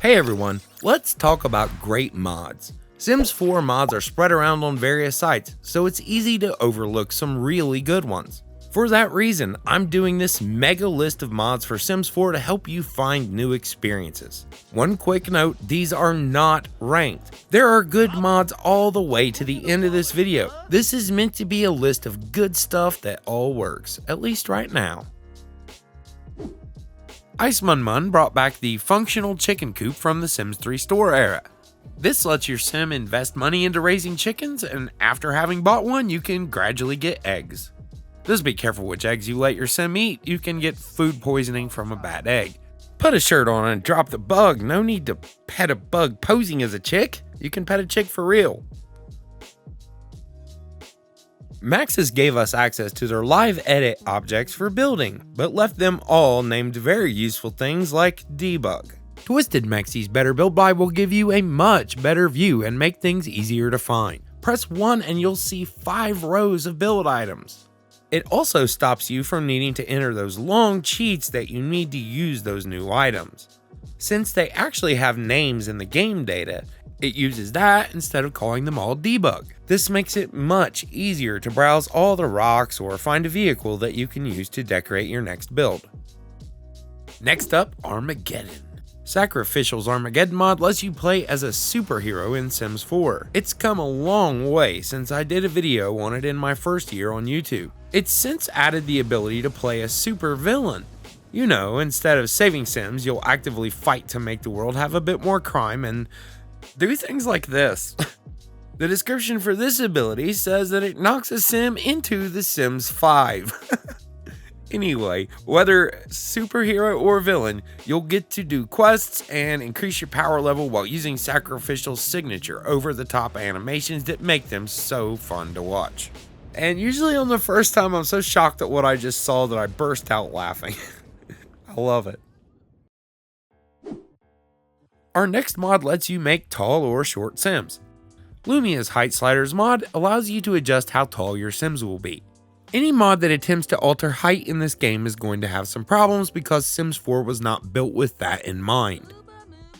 Hey everyone, let's talk about great mods. Sims 4 mods are spread around on various sites, so it's easy to overlook some really good ones. For that reason, I'm doing this mega list of mods for Sims 4 to help you find new experiences. One quick note, these are not ranked. There are good mods all the way to the end of this video. This is meant to be a list of good stuff that all works, at least right now. ICEMUNMUN brought back the functional chicken coop from the Sims 3 store era. This lets your sim invest money into raising chickens, and after having bought one, you can gradually get eggs. Just be careful which eggs you let your sim eat, you can get food poisoning from a bad egg. Put a shirt on and drop the bug, no need to pet a bug posing as a chick, you can pet a chick for real. Maxis gave us access to their live edit objects for building, but left them all named very useful things like debug. TWISTEDMEXI's Better Build By will give you a much better view and make things easier to find. Press 1 and you'll see 5 rows of build items. It also stops you from needing to enter those long cheats that you need to use those new items. Since they actually have names in the game data, it uses that instead of calling them all debug. This makes it much easier to browse all the rocks or find a vehicle that you can use to decorate your next build. Next up, Armageddon. Sacrificial's Armageddon mod lets you play as a superhero in Sims 4. It's come a long way since I did a video on it in my first year on YouTube. It's since added the ability to play a super villain. You know, instead of saving Sims, you'll actively fight to make the world have a bit more crime and do things like this. The description for this ability says that it knocks a sim into The Sims 5. Anyway, whether superhero or villain, you'll get to do quests and increase your power level while using Sacrificial's signature over-the-top animations that make them so fun to watch. And usually on the first time, I'm so shocked at what I just saw that I burst out laughing. I love it. Our next mod lets you make tall or short Sims. LUUMIA's Height Sliders mod allows you to adjust how tall your Sims will be. Any mod that attempts to alter height in this game is going to have some problems because Sims 4 was not built with that in mind.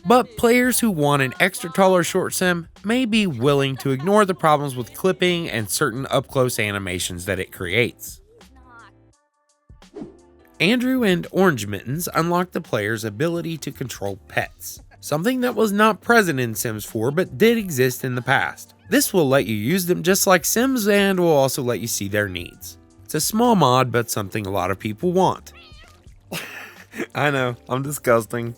But players who want an extra tall or short sim may be willing to ignore the problems with clipping and certain up-close animations that it creates. Andrew and ORANGEMITTENS unlock the player's ability to control pets, something that was not present in Sims 4 but did exist in the past. This will let you use them just like Sims and will also let you see their needs. It's a small mod, but something a lot of people want. I know, I'm disgusting.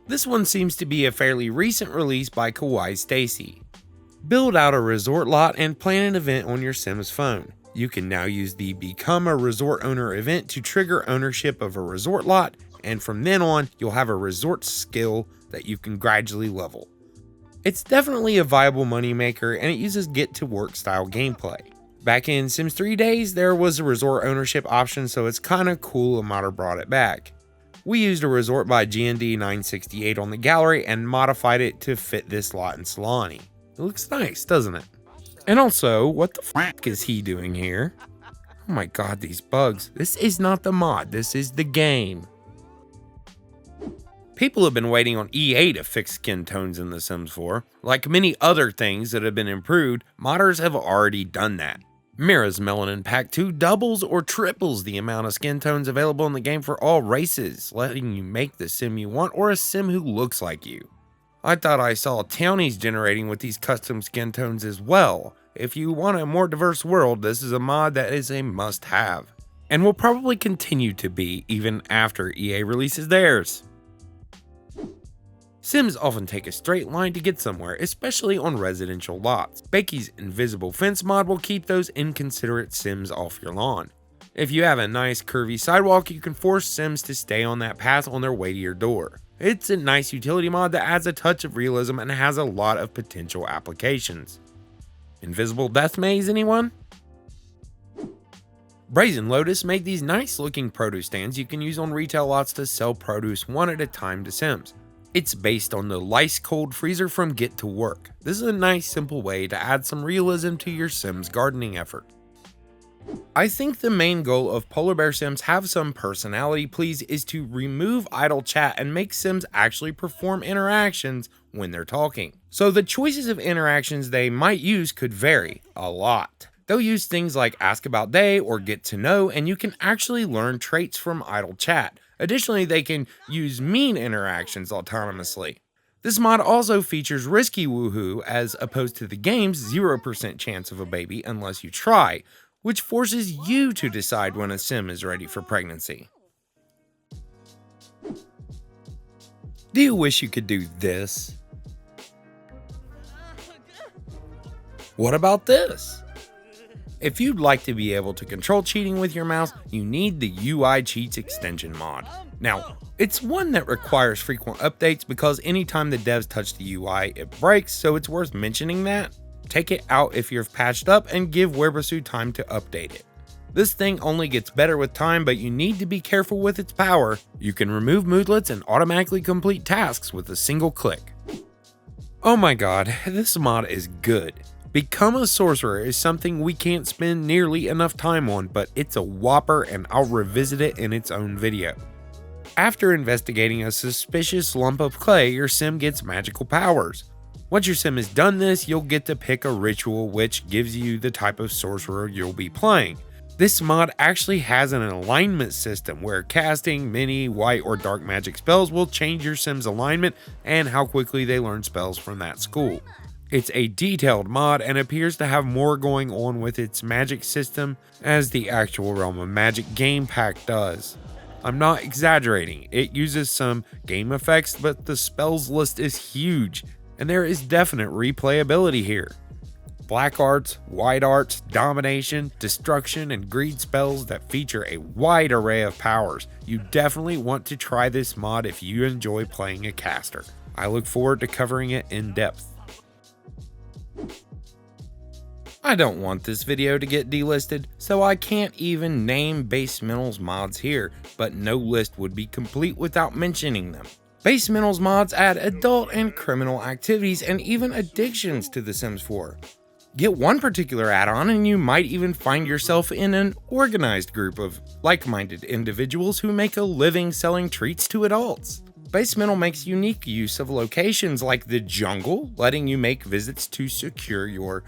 This one seems to be a fairly recent release by KAWAIISTACIE. Build out a resort lot and plan an event on your Sims phone. You can now use the Become a Resort Owner event to trigger ownership of a resort lot, and from then on, you'll have a resort skill that you can gradually level. It's definitely a viable moneymaker and it uses get to work style gameplay. Back in Sims 3 days, there was a resort ownership option, so it's kinda cool a modder brought it back. We used a resort by GND 968 on the gallery and modified it to fit this lot in Solani. It looks nice, doesn't it? And also, what the f is he doing here? Oh my god, these bugs. This is not the mod, this is the game. People have been waiting on EA to fix skin tones in The Sims 4. Like many other things that have been improved, modders have already done that. Mira's Melanin Pack 2 doubles or triples the amount of skin tones available in the game for all races, letting you make the sim you want or a sim who looks like you. I thought I saw townies generating with these custom skin tones as well. If you want a more diverse world, this is a mod that is a must-have, and will probably continue to be even after EA releases theirs. Sims often take a straight line to get somewhere, especially on residential lots. Bakie's Invisible Fence mod will keep those inconsiderate Sims off your lawn. If you have a nice curvy sidewalk, you can force Sims to stay on that path on their way to your door. It's a nice utility mod that adds a touch of realism and has a lot of potential applications. Invisible Death Maze, anyone? Brazen Lotus made these nice looking produce stands you can use on retail lots to sell produce one at a time to Sims. It's based on the Lice Cold Freezer from Get to Work. This is a nice simple way to add some realism to your Sims gardening effort. I think the main goal of Polar Bear Sims Have Some Personality Please is to remove idle chat and make Sims actually perform interactions when they're talking. So the choices of interactions they might use could vary a lot. They'll use things like ask about day or get to know, and you can actually learn traits from idle chat. Additionally, they can use mean interactions autonomously. This mod also features risky woohoo as opposed to the game's 0% chance of a baby unless you try, which forces you to decide when a sim is ready for pregnancy. Do you wish you could do this? What about this? If you'd like to be able to control cheating with your mouse, you need the UI Cheats extension mod. Now, it's one that requires frequent updates because anytime the devs touch the UI, it breaks, so it's worth mentioning that. Take it out if you've patched up and give WEERBESU time to update it. This thing only gets better with time, but you need to be careful with its power. You can remove moodlets and automatically complete tasks with a single click. Oh my god, this mod is good. Become a Sorcerer is something we can't spend nearly enough time on, but it's a whopper and I'll revisit it in its own video. After investigating a suspicious lump of clay, your sim gets magical powers. Once your sim has done this, you'll get to pick a ritual which gives you the type of sorcerer you'll be playing. This mod actually has an alignment system where casting many white or dark magic spells will change your sim's alignment and how quickly they learn spells from that school. It's a detailed mod and appears to have more going on with its magic system as the actual Realm of Magic game pack does. I'm not exaggerating, it uses some game effects, but the spells list is huge, and there is definite replayability here. Black arts, white arts, domination, destruction, and greed spells that feature a wide array of powers. You definitely want to try this mod if you enjoy playing a caster. I look forward to covering it in depth. I don't want this video to get delisted, so I can't even name BASEMENTAL'S mods here, but no list would be complete without mentioning them. BASEMENTAL'S mods add adult and criminal activities and even addictions to The Sims 4. Get one particular add-on and you might even find yourself in an organized group of like-minded individuals who make a living selling treats to adults. BASEMENTAL makes unique use of locations like the jungle, letting you make visits to secure your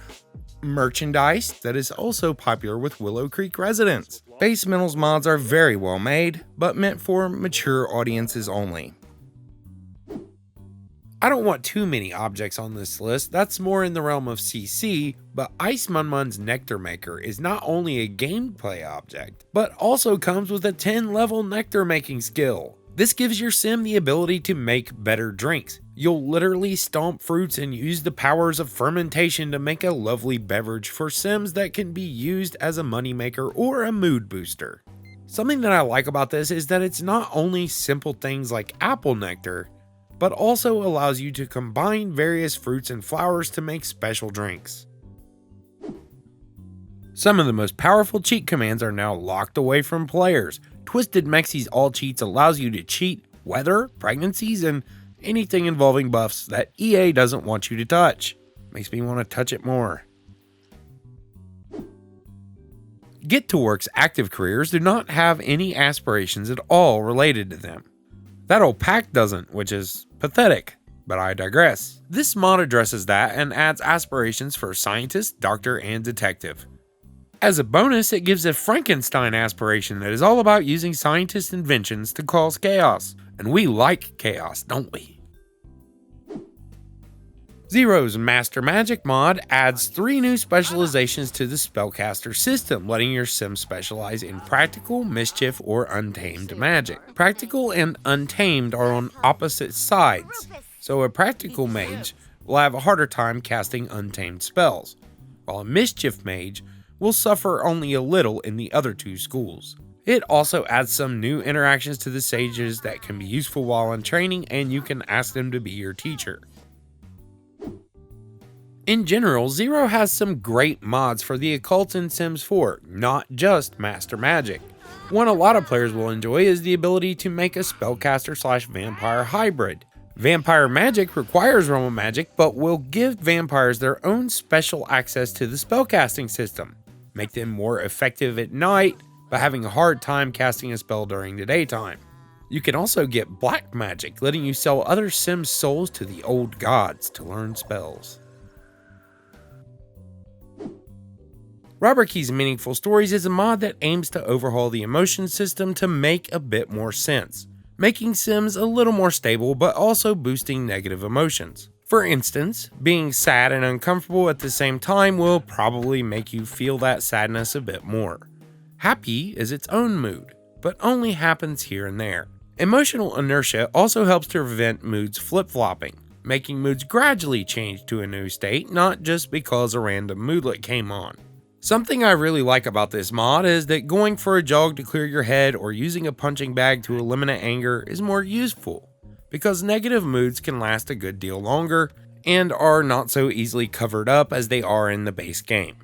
merchandise that is also popular with Willow Creek residents. BASEMENTAL'S mods are very well made, but meant for mature audiences only. I don't want too many objects on this list, that's more in the realm of CC, but ICEMUNMUN's Nectar Maker is not only a gameplay object, but also comes with a 10-level nectar making skill. This gives your sim the ability to make better drinks. You'll literally stomp fruits and use the powers of fermentation to make a lovely beverage for sims that can be used as a moneymaker or a mood booster. Something that I like about this is that it's not only simple things like apple nectar, but also allows you to combine various fruits and flowers to make special drinks. Some of the most powerful cheat commands are now locked away from players. TWISTEDMEXI's ALLCHEATS allows you to cheat weather, pregnancies, and anything involving buffs that EA doesn't want you to touch. Makes me want to touch it more. Get to Work's active careers do not have any aspirations at all related to them. That old pack doesn't, which is pathetic, but I digress. This mod addresses that and adds aspirations for scientist, doctor, and detective. As a bonus, it gives a Frankenstein aspiration that is all about using scientist inventions to cause chaos. And we like chaos, don't we? Zero's Master Magic mod adds 3 new specializations to the Spellcaster system, letting your sim specialize in Practical, Mischief, or Untamed magic. Practical and Untamed are on opposite sides, so a Practical mage will have a harder time casting Untamed spells, while a Mischief mage will suffer only a little in the other 2 schools. It also adds some new interactions to the sages that can be useful while in training, and you can ask them to be your teacher. In general, Zero has some great mods for the occult in Sims 4, not just Master Magic. One a lot of players will enjoy is the ability to make a spellcaster/vampire hybrid. Vampire magic requires Realm of Magic, but will give vampires their own special access to the spellcasting system. make them more effective at night, but having a hard time casting a spell during the daytime. You can also get black magic, letting you sell other Sims souls to the old gods to learn spells. ROBURKY's Meaningful Stories is a mod that aims to overhaul the emotion system to make a bit more sense, making Sims a little more stable but also boosting negative emotions. For instance, being sad and uncomfortable at the same time will probably make you feel that sadness a bit more. Happy is its own mood, but only happens here and there. Emotional inertia also helps to prevent moods flip-flopping, making moods gradually change to a new state, not just because a random moodlet came on. Something I really like about this mod is that going for a jog to clear your head or using a punching bag to eliminate anger is more useful, because negative moods can last a good deal longer and are not so easily covered up as they are in the base game.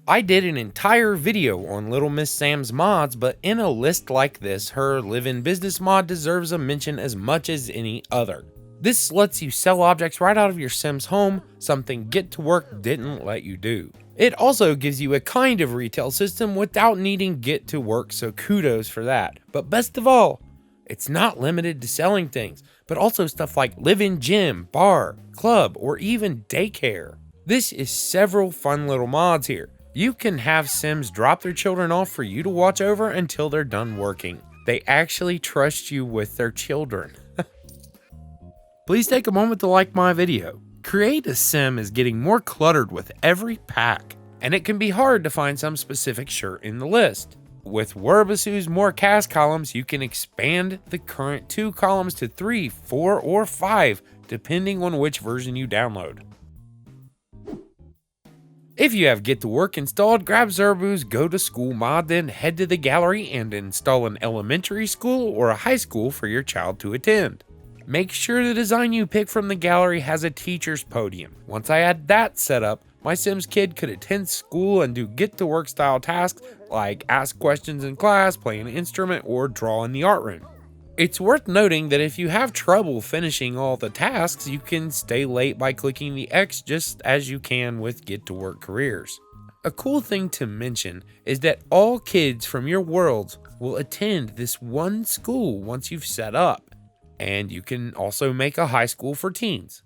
I did an entire video on LITTLEMSSAM'S mods, but in a list like this, her live-in business mod deserves a mention as much as any other. This lets you sell objects right out of your Sim's home, something Get to Work didn't let you do. It also gives you a kind of retail system without needing Get to Work, so kudos for that. But best of all, it's not limited to selling things, but also stuff like live-in gym, bar, club, or even daycare. This is several fun little mods here. You can have Sims drop their children off for you to watch over until they're done working. They actually trust you with their children. Please take a moment to like my video. Create a Sim is getting more cluttered with every pack, and it can be hard to find some specific shirt in the list. With WEERBESU's more cast columns, you can expand the current 2 columns to 3, 4, or 5, depending on which version you download. If you have Get to Work installed, grab ZERBU's Go to School mod, then head to the gallery and install an elementary school or a high school for your child to attend. Make sure the design you pick from the gallery has a teacher's podium. Once I had that set up, my Sims kid could attend school and do Get to Work style tasks like ask questions in class, play an instrument, or draw in the art room. It's worth noting that if you have trouble finishing all the tasks, you can stay late by clicking the X just as you can with Get to Work careers. A cool thing to mention is that all kids from your worlds will attend this one school once you've set up. And you can also make a high school for teens.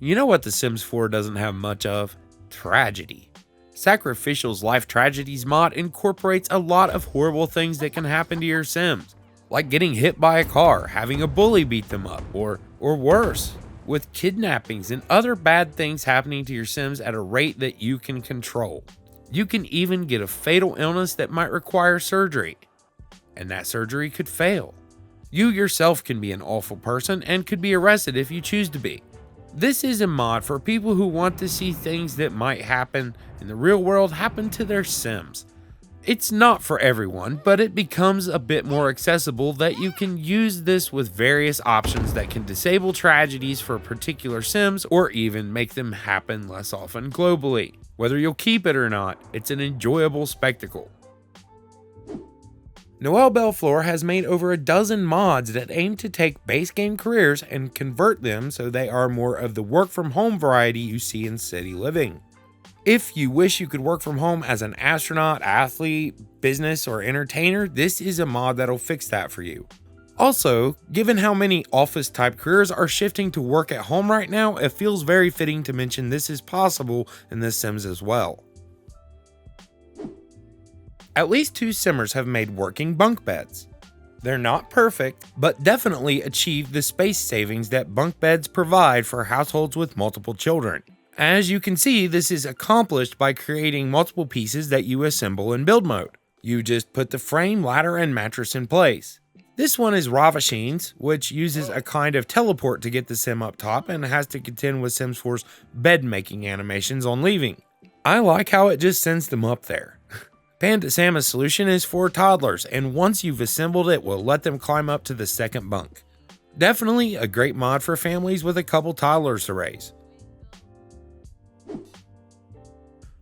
You know what The Sims 4 doesn't have much of? Tragedy. SACRIFICIAL's Life Tragedies mod incorporates a lot of horrible things that can happen to your Sims, like getting hit by a car, having a bully beat them up, or worse, with kidnappings and other bad things happening to your Sims at a rate that you can control. You can even get a fatal illness that might require surgery. And that surgery could fail. You yourself can be an awful person and could be arrested if you choose to be. This is a mod for people who want to see things that might happen in the real world happen to their Sims. It's not for everyone, but it becomes a bit more accessible that you can use this with various options that can disable tragedies for particular Sims or even make them happen less often globally. Whether you'll keep it or not, it's an enjoyable spectacle. Noelle Belfleur has made over a dozen mods that aim to take base game careers and convert them so they are more of the work from home variety you see in city living. If you wish you could work from home as an astronaut, athlete, business, or entertainer, this is a mod that'll fix that for you. Also, given how many office type careers are shifting to work at home right now, it feels very fitting to mention this is possible in The Sims as well. At least 2 Simmers have made working bunk beds. They're not perfect, but definitely achieve the space savings that bunk beds provide for households with multiple children. As you can see, this is accomplished by creating multiple pieces that you assemble in build mode. You just put the frame, ladder, and mattress in place. This one is RAVASHEEN's, which uses a kind of teleport to get the Sim up top and has to contend with Sims 4's bed making animations on leaving. I like how it just sends them up there. PANDASAMA's solution is for toddlers, and once you've assembled it, will let them climb up to the second bunk. Definitely a great mod for families with a couple toddlers to raise.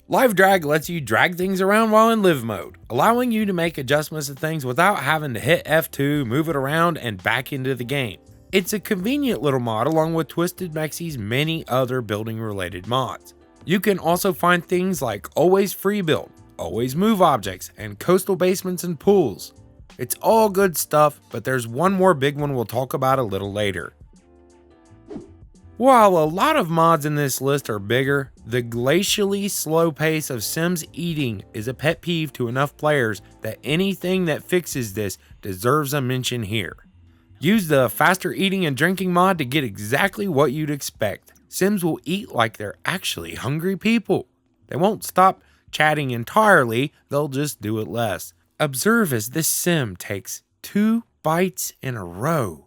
Live Drag lets you drag things around while in live mode, allowing you to make adjustments to things without having to hit F2, move it around, and back into the game. It's a convenient little mod along with TWISTEDMEXI's many other building related mods. You can also find things like always free build, always move objects, and coastal basements and pools. It's all good stuff, but there's one more big one we'll talk about a little later. While a lot of mods in this list are bigger, the glacially slow pace of Sims eating is a pet peeve to enough players that anything that fixes this deserves a mention here. Use the faster eating and drinking mod to get exactly what you'd expect. Sims will eat like they're actually hungry people. They won't stop chatting entirely, they'll just do it less. Observe as this Sim takes 2 bites in a row.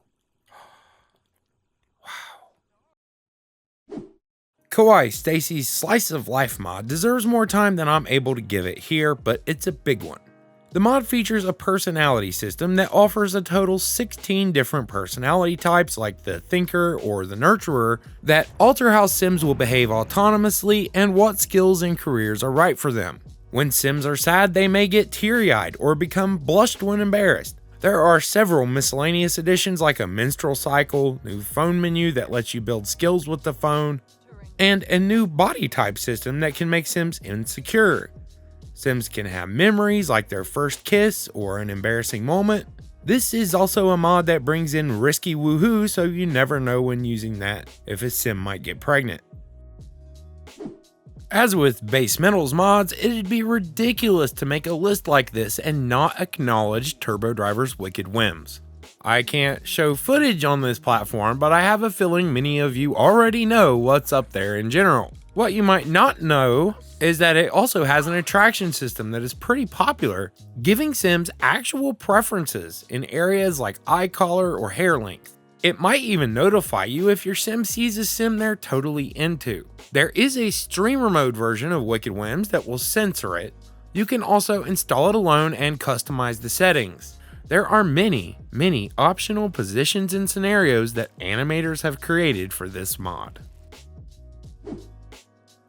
KAWAIISTACIE's Slice of Life mod deserves more time than I'm able to give it here, but it's a big one. The mod features a personality system that offers a total 16 different personality types like the Thinker or the Nurturer that alter how Sims will behave autonomously and what skills and careers are right for them. When Sims are sad, they may get teary-eyed or become blushed when embarrassed. There are several miscellaneous additions like a menstrual cycle, new phone menu that lets you build skills with the phone, and a new body type system that can make Sims insecure. Sims can have memories like their first kiss or an embarrassing moment. This is also a mod that brings in risky woohoo, so you never know when using that if a Sim might get pregnant. As with BASEMENTAL'S mods, it'd be ridiculous to make a list like this and not acknowledge TurboDriver's wicked whims. I can't show footage on this platform, but I have a feeling many of you already know what's up there in general. What you might not know is that it also has an attraction system that is pretty popular, giving Sims actual preferences in areas like eye color or hair length. It might even notify you if your Sim sees a Sim they're totally into. There is a streamer mode version of Wicked Whims that will censor it. You can also install it alone and customize the settings. There are many optional positions and scenarios that animators have created for this mod.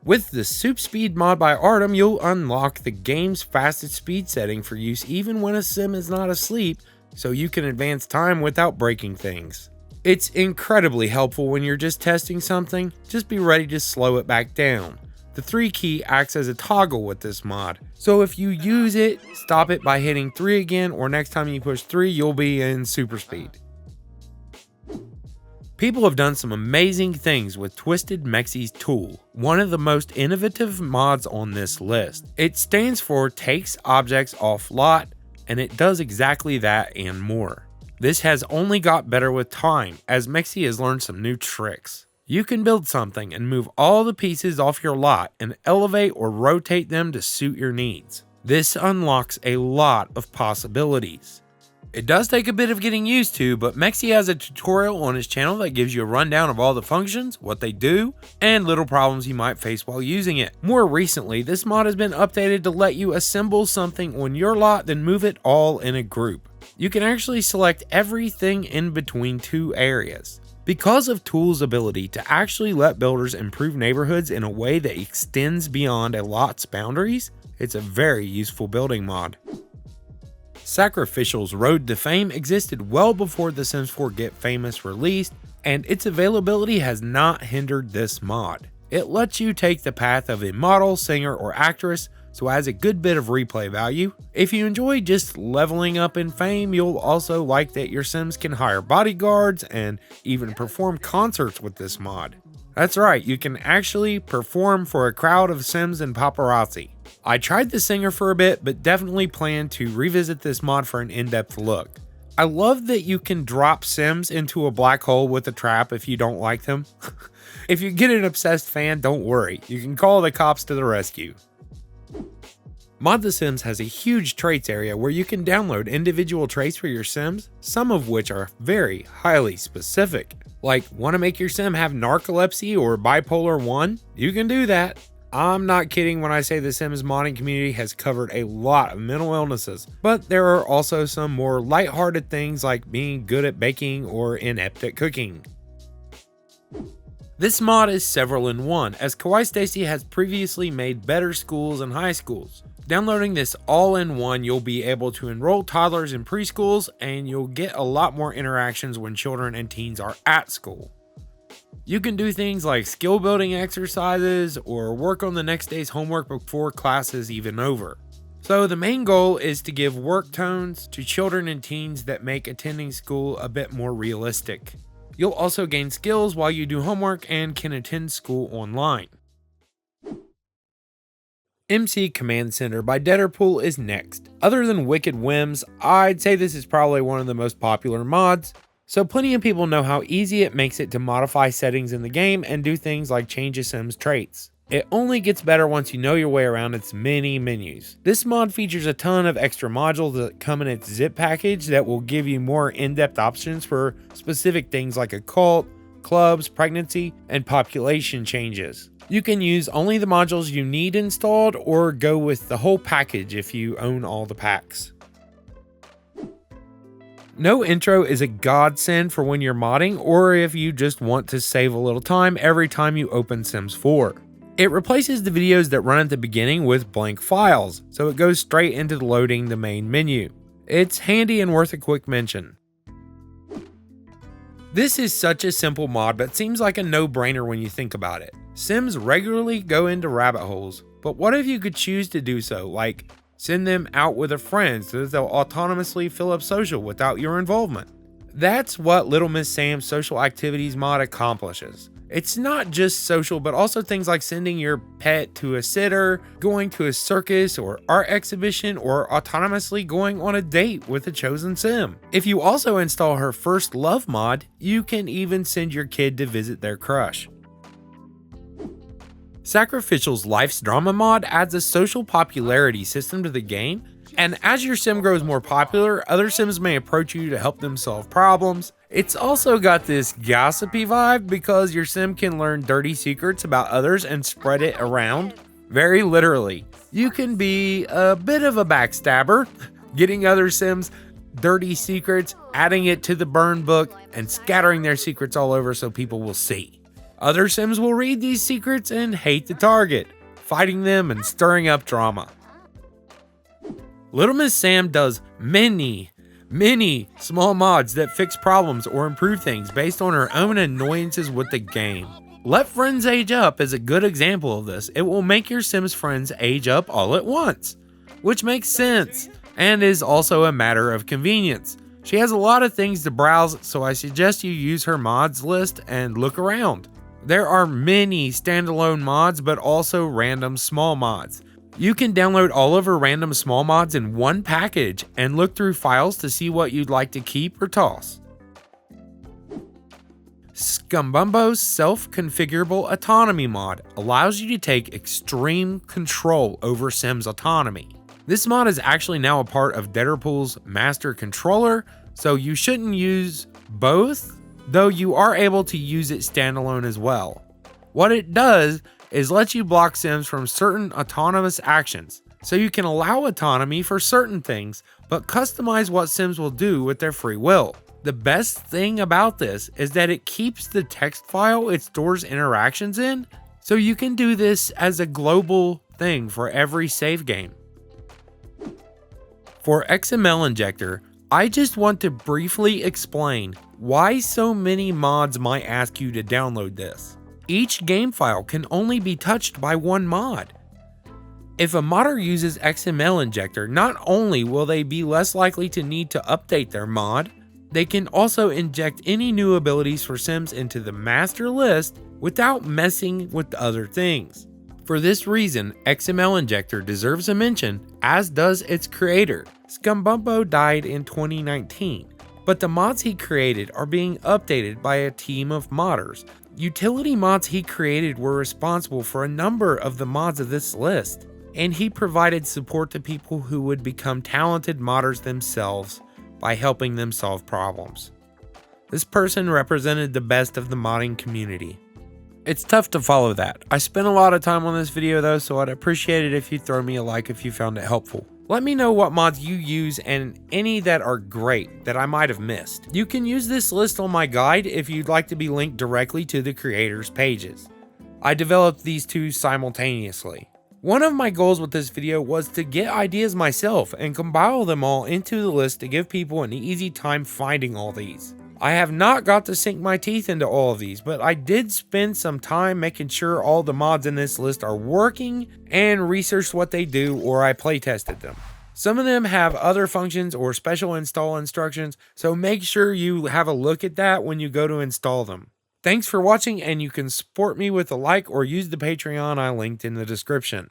With the Soup Speed mod by Artem, you'll unlock the game's fastest speed setting for use even when a Sim is not asleep, so you can advance time without breaking things. It's incredibly helpful when you're just testing something, just be ready to slow it back down. The 3 key acts as a toggle with this mod, so if you use it, stop it by hitting 3 again, or next time you push 3 you'll be in super speed. People have done some amazing things with TWISTEDMEXI's tool, one of the most innovative mods on this list. It stands for Takes Objects Off Lot, and it does exactly that and more. This has only got better with time, as Mexi has learned some new tricks. You can build something and move all the pieces off your lot and elevate or rotate them to suit your needs. This unlocks a lot of possibilities. It does take a bit of getting used to, but Mexi has a tutorial on his channel that gives you a rundown of all the functions, what they do, and little problems you might face while using it. More recently, this mod has been updated to let you assemble something on your lot, then move it all in a group. You can actually select everything in between 2 areas. Because of Tool's ability to actually let builders improve neighborhoods in a way that extends beyond a lot's boundaries, it's a very useful building mod. Sacrificial's Road to Fame existed well before The Sims 4 Get Famous released, and its availability has not hindered this mod. It lets you take the path of a model, singer, or actress, so adds a good bit of replay value. If you enjoy just leveling up in fame, you'll also like that your Sims can hire bodyguards and even perform concerts with this mod. That's right, you can actually perform for a crowd of Sims and paparazzi. I tried the singer for a bit, but definitely plan to revisit this mod for an in-depth look. I love that you can drop Sims into a black hole with a trap if you don't like them. If you get an obsessed fan, don't worry, you can call the cops to the rescue. Mod The Sims has a huge traits area where you can download individual traits for your Sims, some of which are very highly specific. Like, want to make your Sim have narcolepsy or bipolar 1? You can do that. I'm not kidding when I say the Sims modding community has covered a lot of mental illnesses, but there are also some more lighthearted things like being good at baking or inept at cooking. This mod is several in one, as KAWAIISTACIE has previously made better schools and high schools. Downloading this all-in-one, you'll be able to enroll toddlers in preschools, and you'll get a lot more interactions when children and teens are at school. You can do things like skill building exercises or work on the next day's homework before class is even over. So the main goal is to give work tones to children and teens that make attending school a bit more realistic. You'll also gain skills while you do homework and can attend school online. MC Command Center by Deadpool is next. Other than Wicked Whims, I'd say this is probably one of the most popular mods, so plenty of people know how easy it makes it to modify settings in the game and do things like change a sim's traits. It only gets better once you know your way around its many menus. This mod features a ton of extra modules that come in its zip package that will give you more in-depth options for specific things like occult, clubs, pregnancy, and population changes. You can use only the modules you need installed or go with the whole package if you own all the packs. No intro is a godsend for when you're modding or if you just want to save a little time every time you open Sims 4. It replaces the videos that run at the beginning with blank files, so it goes straight into loading the main menu. It's handy and worth a quick mention. This is such a simple mod but seems like a no-brainer when you think about it. Sims regularly go into rabbit holes, but what if you could choose to do so, like send them out with a friend so that they'll autonomously fill up social without your involvement? That's what LITTLEMSSAM'S social activities mod accomplishes. It's not just social, but also things like sending your pet to a sitter, going to a circus or art exhibition, or autonomously going on a date with a chosen sim. If you also install her First Love mod, you can even send your kid to visit their crush. Sacrificial's Life's Drama mod adds a social popularity system to the game, and as your sim grows more popular, other sims may approach you to help them solve problems. It's also got this gossipy vibe because your sim can learn dirty secrets about others and spread it around. Very literally. You can be a bit of a backstabber, getting other sims dirty secrets, adding it to the burn book, and scattering their secrets all over so people will see. Other sims will read these secrets and hate the target, fighting them and stirring up drama. LITTLEMSSAM does many small mods that fix problems or improve things based on her own annoyances with the game. Let Friends Age Up is a good example of this. It will make your Sims friends age up all at once, which makes sense and is also a matter of convenience. She has a lot of things to browse, so I suggest you use her mods list and look around. There are many standalone mods, but also random small mods. You can download all of her random small mods in one package and look through files to see what you'd like to keep or toss. SCUMBUMBO's Self-Configurable Autonomy mod allows you to take extreme control over Sims' autonomy. This mod is actually now a part of Deadpool's master controller, so you shouldn't use both, though you are able to use it standalone as well. What it does is let you block Sims from certain autonomous actions, so you can allow autonomy for certain things, but customize what Sims will do with their free will. The best thing about this is that it keeps the text file it stores interactions in, so you can do this as a global thing for every save game. For XML Injector, I just want to briefly explain why so many mods might ask you to download this. Each game file can only be touched by one mod. If a modder uses XML Injector, not only will they be less likely to need to update their mod, they can also inject any new abilities for Sims into the master list without messing with other things. For this reason, XML Injector deserves a mention, as does its creator. SCUMBUMBO died in 2019, but the mods he created are being updated by a team of modders. Utility mods he created were responsible for a number of the mods of this list, and he provided support to people who would become talented modders themselves by helping them solve problems. This person represented the best of the modding community. It's tough to follow that. I spent a lot of time on this video though, so I'd appreciate it if you throw me a like if you found it helpful. Let me know what mods you use and any that are great that I might have missed. You can use this list on my guide if you'd like to be linked directly to the creators' pages. I developed these two simultaneously. One of my goals with this video was to get ideas myself and compile them all into the list to give people an easy time finding all these. I have not got to sink my teeth into all of these, but I did spend some time making sure all the mods in this list are working and researched what they do, or I playtested them. Some of them have other functions or special install instructions, so make sure you have a look at that when you go to install them. Thanks for watching, and you can support me with a like or use the Patreon I linked in the description.